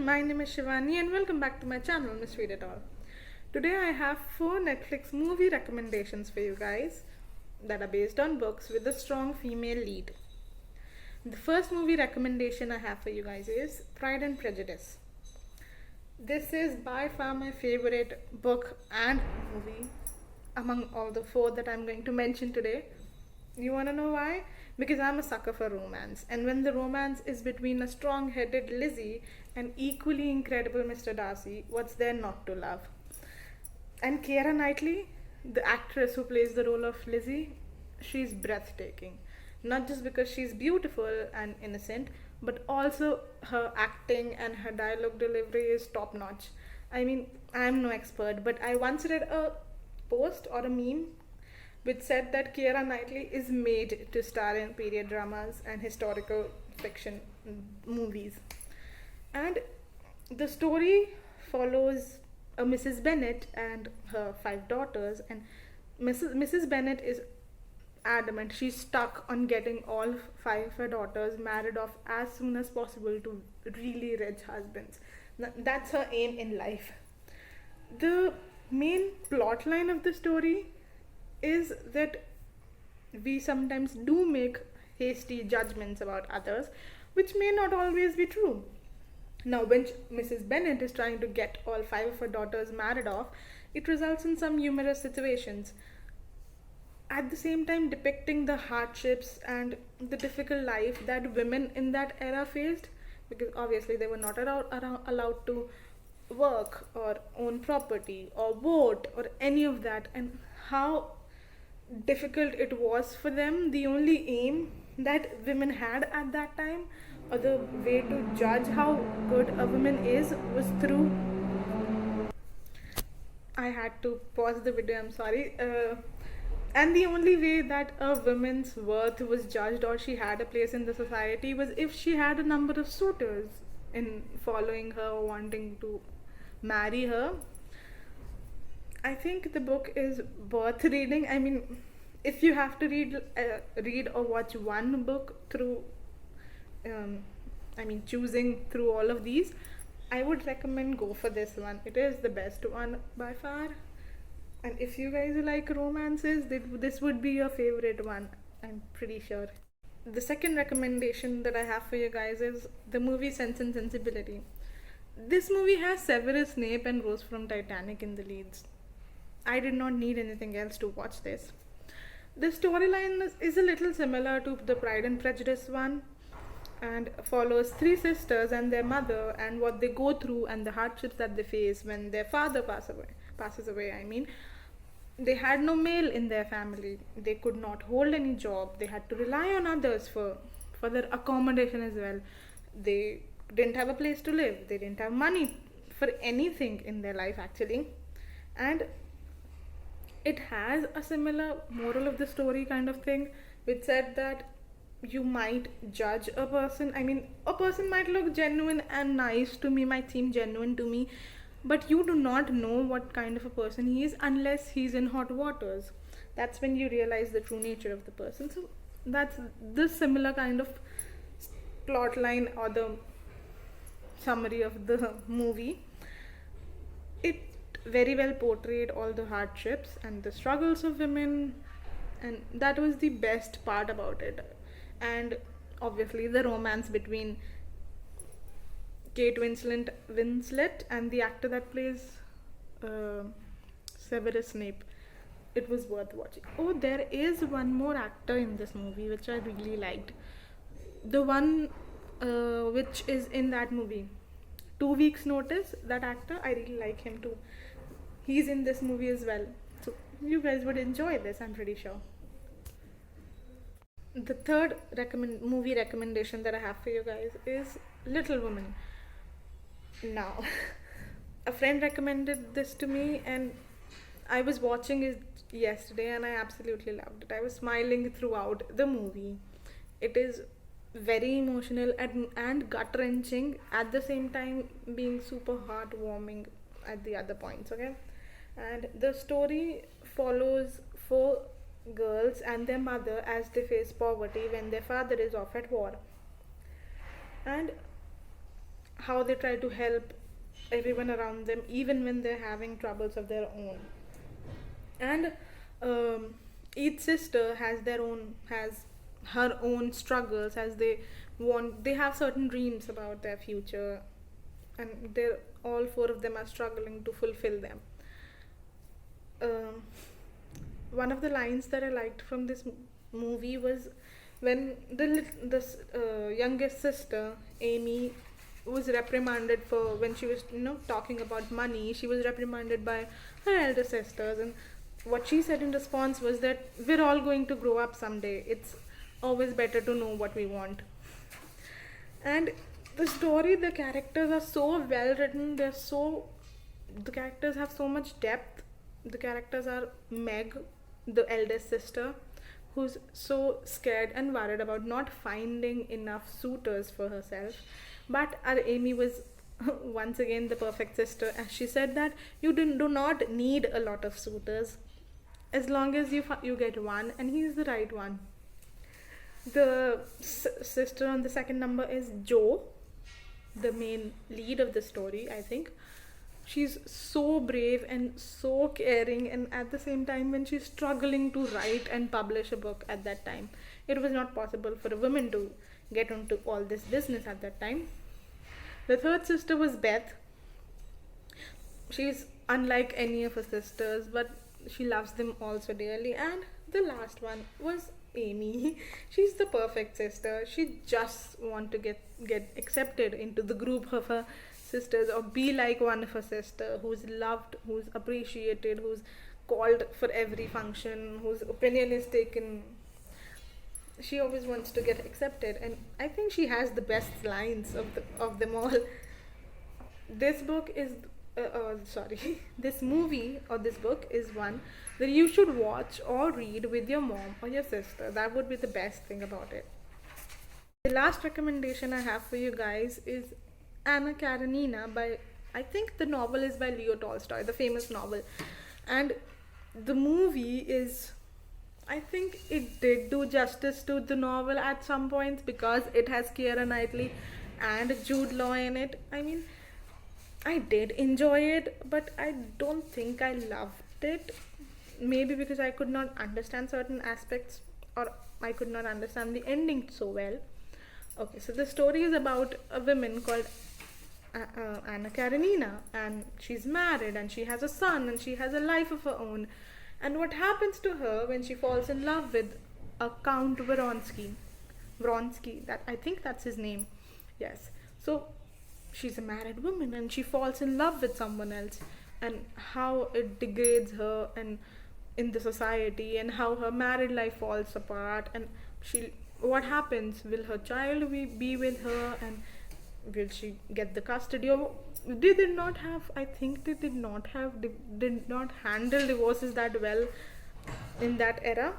my name is Shivani and welcome back to my channel, Miss Read It All. Today I have 4 Netflix movie recommendations for you guys that are based on books with a strong female lead. The first movie recommendation I have for you guys is Pride and Prejudice. This is by far my favorite book and movie among all the 4 that I'm going to mention today. You wanna know why? Because I'm a sucker for romance, and when the romance is between a strong headed Lizzie and equally incredible Mr. Darcy, what's there not to love? And Keira Knightley, the actress who plays the role of Lizzie, she's breathtaking. Not just because she's beautiful and innocent, but also her acting and her dialogue delivery is top notch. I mean, I'm no expert, but I once read a post or a meme which said that Keira Knightley is made to star in period dramas and historical fiction movies. And the story follows a Mrs. Bennet and her 5 daughters, and Mrs. Bennet is adamant. She's stuck on getting all 5 of her daughters married off as soon as possible to really rich husbands. That's her aim in life. The main plot line of the story is that we sometimes do make hasty judgments about others, which may not always be true. Now, when Mrs. Bennet is trying to get all 5 of her daughters married off, it results in some humorous situations. At the same time, depicting the hardships and the difficult life that women in that era faced, because obviously they were not allowed to work or own property or vote or any of that, and how difficult it was for them. The only aim that women had at that time, or the way to judge how good a woman is, was through. I had to pause the video, I'm sorry. And the only way that a woman's worth was judged or she had a place in the society was if she had a number of suitors in following her or wanting to marry her. I think the book is worth reading. I mean, if you have to read or watch one book through, choosing through all of these, I would recommend go for this one. It is the best one by far. And if you guys like romances, this would be your favorite one, I'm pretty sure. The second recommendation that I have for you guys is the movie Sense and Sensibility. This movie has Severus Snape and Rose from Titanic in the leads. I did not need anything else to watch this. The storyline is a little similar to the Pride and Prejudice one, and follows 3 sisters and their mother and what they go through and the hardships that they face when their father passes away. They had no male in their family. They could not hold any job. They had to rely on others for their accommodation as well. They didn't have a place to live. They didn't have money for anything in their life actually. And it has a similar moral of the story kind of thing, which said that you might judge a person. I mean, a person might look genuine and nice to me, might seem genuine to me, but you do not know what kind of a person he is unless he's in hot waters. That's when you realize the true nature of the person. So that's the similar kind of plot line or the summary of the movie. It very well portrayed all the hardships and the struggles of women, and that was the best part about it. And obviously the romance between Kate Winslet and the actor that plays Severus Snape, it was worth watching. Oh, there is one more actor in this movie which I really liked. The one which is in that movie, 2 Weeks Notice, that actor, I really like him too. He's in this movie as well. So you guys would enjoy this, I'm pretty sure. The third movie recommendation that I have for you guys is Little Women. Now, a friend recommended this to me and I was watching it yesterday and I absolutely loved it. I was smiling throughout the movie. It is very emotional and gut-wrenching, at the same time being super heartwarming at the other points, okay? And the story follows 4 girls and their mother as they face poverty when their father is off at war. And how they try to help everyone around them even when they're having troubles of their own. And um, each sister has her own struggles, as they have certain dreams about their future, and they're all four of them are struggling to fulfill them. um, One of the lines that I liked from this movie was when this youngest sister Amy was reprimanded for when she was talking about money. She was reprimanded by her elder sisters, and what she said in response was that we're all going to grow up someday. It's always better to know what we want. And the story, the characters are so well written. The characters have so much depth. The characters are Meg, the eldest sister, who's so scared and worried about not finding enough suitors for herself. But our Amy was once again the perfect sister, as she said that do not need a lot of suitors, as long as you get one and he's the right one. The sister on the second number is Jo, the main lead of the story, I think. She's so brave and so caring, and at the same time, when she's struggling to write and publish a book at that time, it was not possible for a woman to get into all this business at that time. The third sister was Beth. She's unlike any of her sisters, but she loves them all so dearly. And the last one was Amy. She's the perfect sister. She just want to get accepted into the group of her sisters, or be like one of her sister, who's loved, who's appreciated, who's called for every function, whose opinion is taken. She always wants to get accepted, and I think she has the best lines of them all. This book is sorry, this movie or this book is one that you should watch or read with your mom or your sister. That would be the best thing about it. The last recommendation I have for you guys is Anna Karenina by, I think the novel is by Leo Tolstoy, the famous novel. And the movie is, I think it did do justice to the novel at some points, because it has Keira Knightley and Jude Law in it. I mean, I did enjoy it, but I don't think I loved it. Maybe because I could not understand certain aspects, or I could not understand the ending so well. Okay, so the story is about a woman called Anna Karenina, and she's married and she has a son and she has a life of her own. And what happens to her when she falls in love with a Count Vronsky, that I think that's his name. Yes. So she's a married woman and she falls in love with someone else, and how it degrades her and in the society, and how her married life falls apart, and what happens, will her child be with her, and will she get the custody of? They did not have, I think they did not handle divorces that well in that era.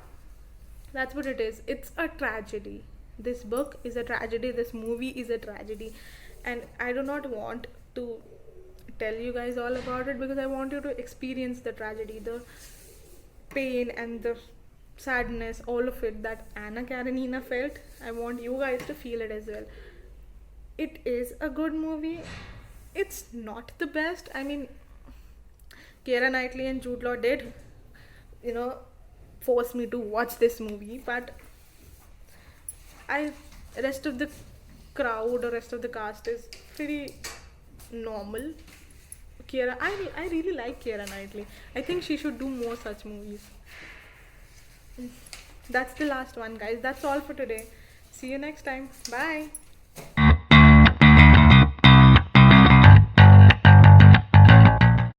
That's what it is. It's a tragedy. This book is a tragedy, this movie is a tragedy, and I do not want to tell you guys all about it, because I want you to experience the tragedy, the pain and the sadness, all of it that Anna Karenina felt. I want you guys to feel it as well. It is a good movie. It's not the best. I mean, Keira Knightley and Jude Law did, force me to watch this movie, but rest of the crowd or rest of the cast is pretty normal. I really like Keira Knightley. I think she should do more such movies. That's the last one, guys. That's all for today. See you next time. Bye.